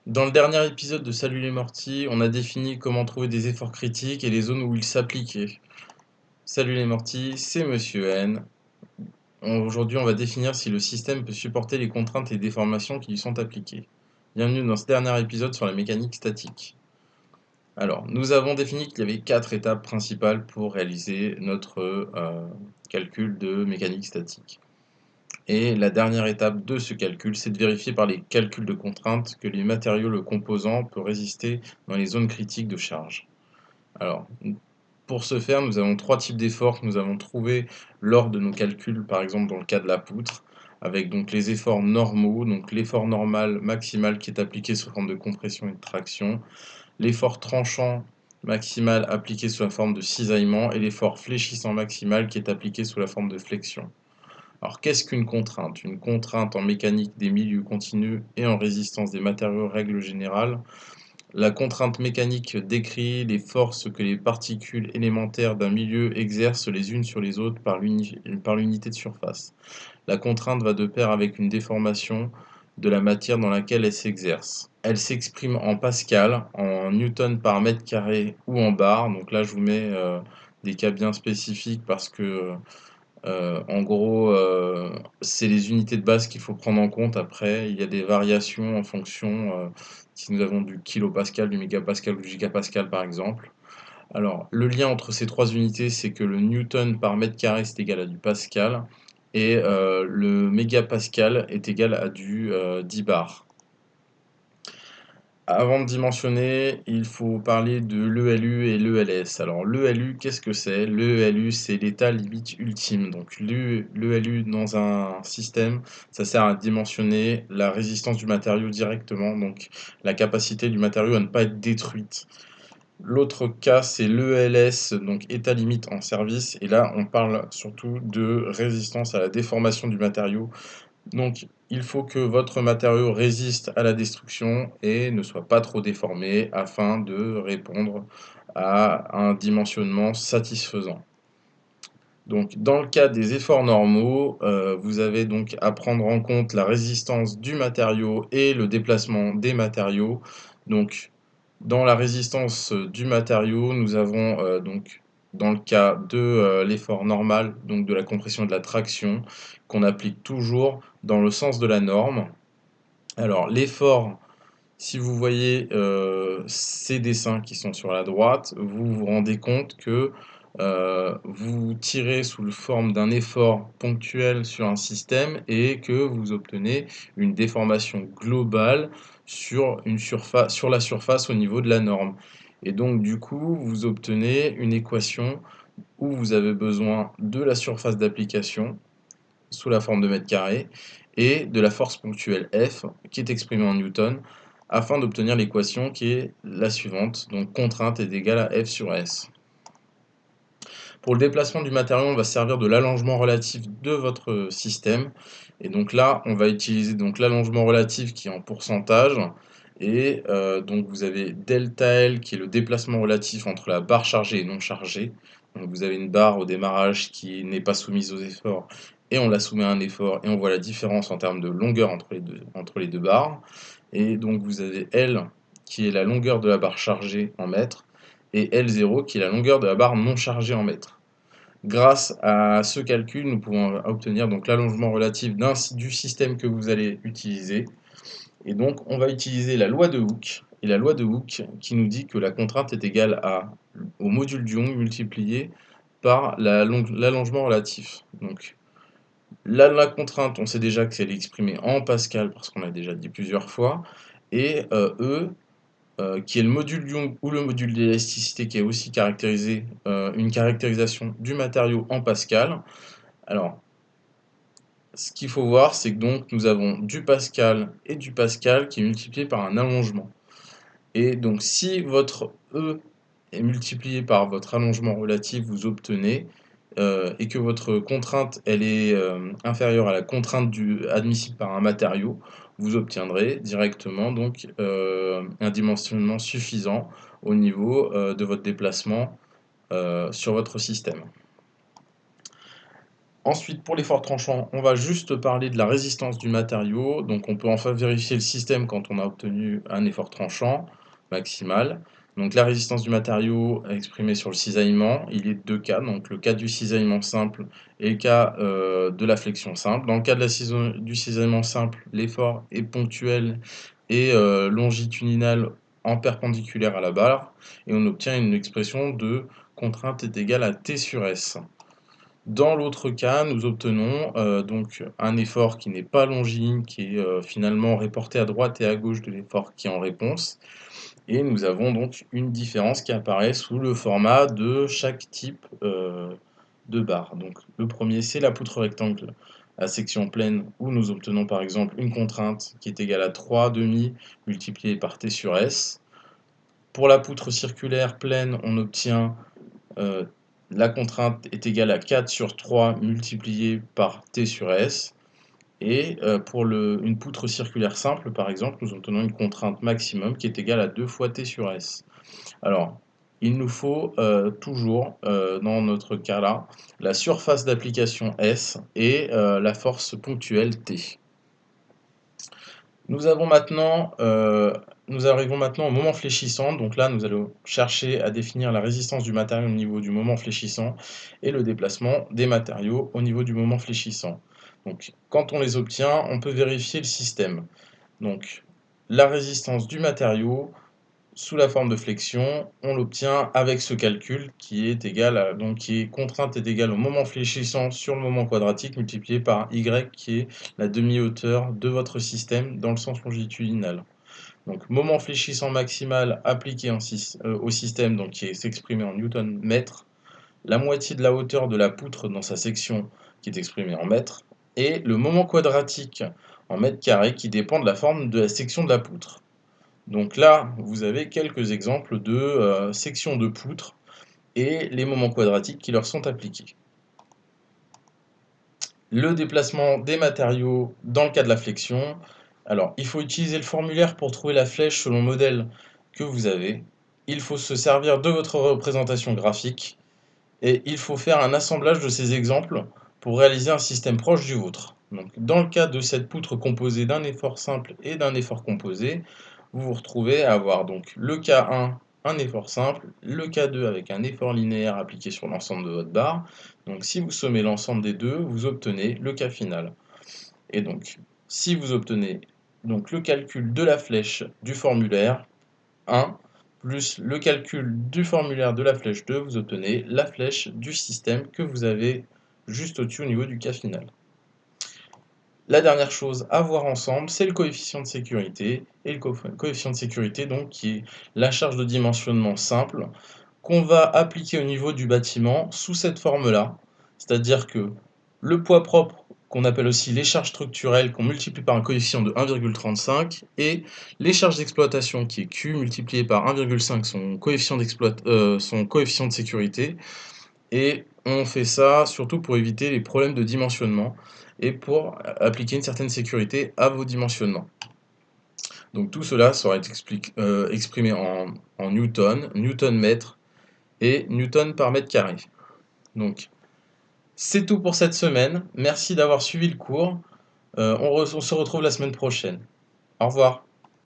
Dans le dernier épisode de Salut les Mortis, on a défini comment trouver des efforts critiques et les zones où ils s'appliquaient. Salut les Mortis, c'est Monsieur N. Aujourd'hui, on va définir si le système peut supporter les contraintes et déformations qui lui sont appliquées. Bienvenue dans ce dernier épisode sur la mécanique statique. Alors, nous avons défini qu'il y avait 4 étapes principales pour réaliser notre calcul de mécanique statique. Et la dernière étape de ce calcul, c'est de vérifier par les calculs de contraintes que les matériaux le composant peuvent résister dans les zones critiques de charge. Alors, pour ce faire, nous avons 3 types d'efforts que nous avons trouvés lors de nos calculs, par exemple dans le cas de la poutre, avec donc les efforts normaux, donc l'effort normal maximal qui est appliqué sous forme de compression et de traction, l'effort tranchant maximal appliqué sous la forme de cisaillement et l'effort fléchissant maximal qui est appliqué sous la forme de flexion. Alors, qu'est-ce qu'une contrainte? Une contrainte en mécanique des milieux continus et en résistance des matériaux, règle générale. La contrainte mécanique décrit les forces que les particules élémentaires d'un milieu exercent les unes sur les autres par l'unité de surface. La contrainte va de pair avec une déformation de la matière dans laquelle elle s'exerce. Elle s'exprime en pascal, en newton par mètre carré ou en bar. Donc là, je vous mets des cas bien spécifiques parce que en gros, c'est les unités de base qu'il faut prendre en compte. Après, il y a des variations en fonction, si nous avons du kilopascal, du mégapascal ou du gigapascal par exemple. Alors, le lien entre ces 3 unités, c'est que le newton par mètre carré, c'est égal à du pascal et le mégapascal est égal à du 10 bar. Avant de dimensionner, il faut parler de l'ELU et l'ELS. Alors l'ELU, qu'est-ce que c'est? L'ELU, c'est l'état limite ultime. Donc l'ELU dans un système, ça sert à dimensionner la résistance du matériau directement, donc la capacité du matériau à ne pas être détruite. L'autre cas, c'est l'ELS, donc état limite en service. Et là, on parle surtout de résistance à la déformation du matériau. Donc, il faut que votre matériau résiste à la destruction et ne soit pas trop déformé afin de répondre à un dimensionnement satisfaisant. Donc, dans le cas des efforts normaux, vous avez donc à prendre en compte la résistance du matériau et le déplacement des matériaux. Donc, dans la résistance du matériau, nous avons donc dans le cas de l'effort normal, donc de la compression et de la traction, qu'on applique toujours dans le sens de la norme. Alors l'effort, si vous voyez ces dessins qui sont sur la droite, vous vous rendez compte que vous tirez sous la forme d'un effort ponctuel sur un système et que vous obtenez une déformation globale sur la surface au niveau de la norme. Et donc du coup, vous obtenez une équation où vous avez besoin de la surface d'application sous la forme de mètre carré et de la force ponctuelle F qui est exprimée en newton afin d'obtenir l'équation qui est la suivante. Donc contrainte est égale à F sur S. Pour le déplacement du matériau, on va se servir de l'allongement relatif de votre système. Et donc là, on va utiliser donc l'allongement relatif qui est en pourcentage. Et donc vous avez delta L qui est le déplacement relatif entre la barre chargée et non chargée. Donc vous avez une barre au démarrage qui n'est pas soumise aux efforts et on la soumet à un effort et on voit la différence en termes de longueur entre les deux barres. Et donc vous avez L qui est la longueur de la barre chargée en mètres et L0 qui est la longueur de la barre non chargée en mètres. Grâce à ce calcul, nous pouvons obtenir donc l'allongement relatif du système que vous allez utiliser. Et donc, on va utiliser la loi de Hooke. Et la loi de Hooke qui nous dit que la contrainte est égale au module du Young multiplié par l'allongement relatif. Donc, la contrainte, on sait déjà que c'est exprimée en Pascal parce qu'on l'a déjà dit plusieurs fois. Et E, qui est le module de Young ou le module d'élasticité qui est aussi caractérisé, une caractérisation du matériau en Pascal. Alors, ce qu'il faut voir, c'est que donc nous avons du Pascal et du Pascal qui est multiplié par un allongement. Et donc si votre E est multiplié par votre allongement relatif, vous obtenez, et que votre contrainte elle est inférieure à la contrainte admissible par un matériau, vous obtiendrez directement donc un dimensionnement suffisant au niveau de votre déplacement sur votre système. Ensuite, pour l'effort tranchant, on va juste parler de la résistance du matériau. Donc on peut enfin vérifier le système quand on a obtenu un effort tranchant maximal. Donc la résistance du matériau est exprimée sur le cisaillement. Il est de deux cas, donc le cas du cisaillement simple et le cas de la flexion simple. Dans le cas de du cisaillement simple, l'effort est ponctuel et longitudinal en perpendiculaire à la barre. Et on obtient une expression de contrainte est égale à T sur S. Dans l'autre cas, nous obtenons donc un effort qui n'est pas longiligne, qui est finalement reporté à droite et à gauche de l'effort qui est en réponse. Et nous avons donc une différence qui apparaît sous le format de chaque type de barre. Donc le premier, c'est la poutre rectangle à section pleine, où nous obtenons par exemple une contrainte qui est égale à 3,5 multiplié par T sur S. Pour la poutre circulaire pleine, on obtient euh, la contrainte est égale à 4 sur 3 multiplié par T sur S. Et pour une poutre circulaire simple, par exemple, nous obtenons une contrainte maximum qui est égale à 2 fois T sur S. Alors, il nous faut toujours, dans notre cas-là, la surface d'application S et la force ponctuelle T. Nous arrivons maintenant au moment fléchissant. Donc là, nous allons chercher à définir la résistance du matériau au niveau du moment fléchissant et le déplacement des matériaux au niveau du moment fléchissant. Donc, quand on les obtient, on peut vérifier le système. Donc, la résistance du matériau sous la forme de flexion, on l'obtient avec ce calcul qui est égal à, donc qui est contrainte est égale au moment fléchissant sur le moment quadratique multiplié par y qui est la demi-hauteur de votre système dans le sens longitudinal. Donc moment fléchissant maximal appliqué au système, donc qui est exprimé en newton mètre, la moitié de la hauteur de la poutre dans sa section qui est exprimée en mètres, et le moment quadratique en mètres carrés qui dépend de la forme de la section de la poutre. Donc là, vous avez quelques exemples de sections de poutres et les moments quadratiques qui leur sont appliqués. Le déplacement des matériaux dans le cas de la flexion. Alors, il faut utiliser le formulaire pour trouver la flèche selon le modèle que vous avez. Il faut se servir de votre représentation graphique et il faut faire un assemblage de ces exemples pour réaliser un système proche du vôtre. Donc, dans le cas de cette poutre composée d'un effort simple et d'un effort composé, vous vous retrouvez à avoir donc le cas 1, un effort simple, le cas 2 avec un effort linéaire appliqué sur l'ensemble de votre barre. Donc si vous sommez l'ensemble des deux, vous obtenez le cas final. Et donc, si vous obtenez donc le calcul de la flèche du formulaire 1, plus le calcul du formulaire de la flèche 2, vous obtenez la flèche du système que vous avez juste au-dessus au niveau du cas final. La dernière chose à voir ensemble, c'est le coefficient de sécurité. Et le coefficient de sécurité, donc, qui est la charge de dimensionnement simple qu'on va appliquer au niveau du bâtiment sous cette forme-là. C'est-à-dire que le poids propre, qu'on appelle aussi les charges structurelles, qu'on multiplie par un coefficient de 1,35, et les charges d'exploitation, qui est Q, multiplié par 1,5, son coefficient de sécurité. Et on fait ça surtout pour éviter les problèmes de dimensionnement et pour appliquer une certaine sécurité à vos dimensionnements. Donc tout cela sera exprimé en newton, newton mètre et newton par mètre carré. Donc c'est tout pour cette semaine. Merci d'avoir suivi le cours. On se retrouve la semaine prochaine. Au revoir.